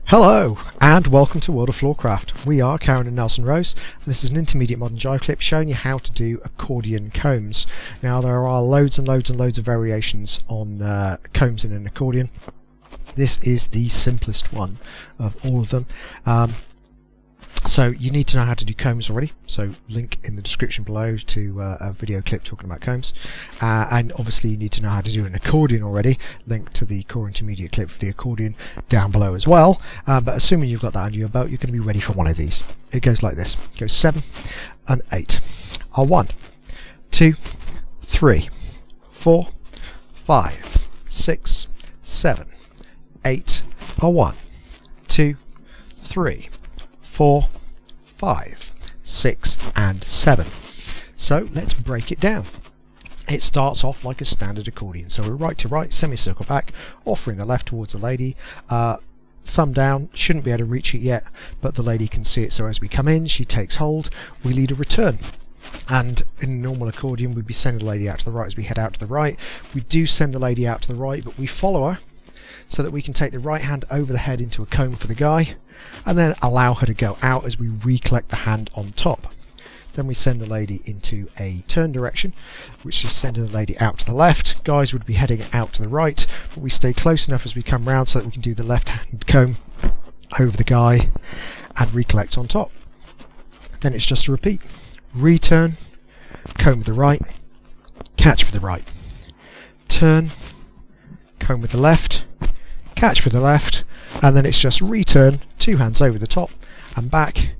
Hello and welcome to World of Floorcraft. We are Karen and Nelson Rose, and this is an intermediate modern jive clip showing you how to do accordion combs. Now there are loads and loads and loads of variations on combs in an accordion. This is the simplest one of all of them. So you need to know how to do combs already, so link in the description below to a video clip talking about combs, and obviously you need to know how to do an accordion already, link to the core intermediate clip for the accordion down below as well, but assuming you've got that under your belt, you're going to be ready for one of these. It goes like this, it goes 7 and 8 are 1, 2, 3, 4, 5, 6, 7, 8 are 1, 2, 3, 4, 5, 6 and 7. So let's break it down. It starts off like a standard accordion, so we're right to right, semicircle back, offering the left towards the lady, thumb down, shouldn't be able to reach it yet, but the lady can see it, so as we come in she takes hold, we lead a return. And in a normal accordion we'd be sending the lady out to the right as we head out to the right. We do send the lady out to the right, but we follow her so that we can take the right hand over the head into a comb for the guy, and then allow her to go out as we recollect the hand on top. Then we send the lady into a turn direction, which is sending the lady out to the left. Guys would be heading out to the right, but we stay close enough as we come round so that we can do the left hand comb over the guy and recollect on top. Then it's just a repeat. Return, comb with the right, catch with the right, turn, comb with the left, catch with the left, and then it's just return, two hands over the top and back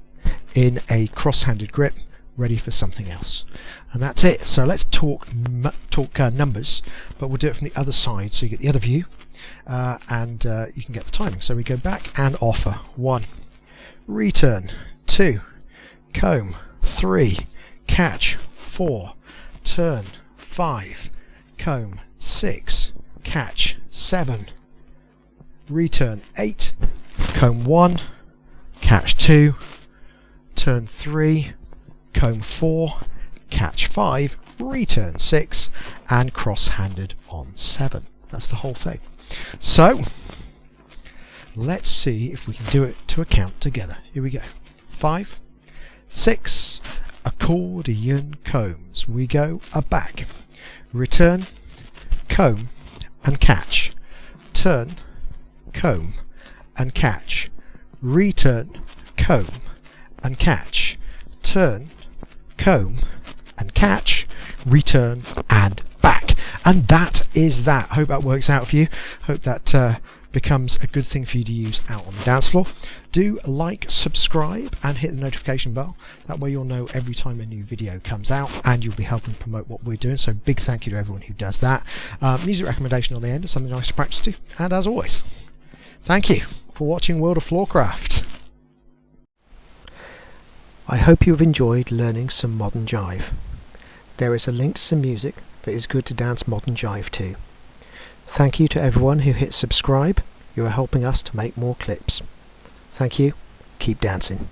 in a cross-handed grip, ready for something else. And that's it. So let's talk numbers, but we'll do it from the other side so you get the other view, and you can get the timing. So we go back and offer 1, return, 2, comb, 3, catch, 4, turn, 5, comb, 6, catch, 7, return 8, comb 1, catch 2, turn 3, comb 4, catch 5, return 6, and cross-handed on 7. That's the whole thing. So let's see if we can do it to a count together. Here we go. 5, 6, accordion combs. We go a back, return, comb and catch, turn, comb and catch, return, comb and catch, turn, comb and catch, return and back. And that is that. Hope that works out for you. Hope that becomes a good thing for you to use out on the dance floor. Do like, subscribe and hit the notification bell. That way you'll know every time a new video comes out and you'll be helping promote what we're doing. So big thank you to everyone who does that. Music recommendation on the end is something nice to practice to. And as always, thank you for watching World of Floorcraft. I hope you've enjoyed learning some modern jive. There is a link to some music that is good to dance modern jive to. Thank you to everyone who hit subscribe. You are helping us to make more clips. Thank you. Keep dancing.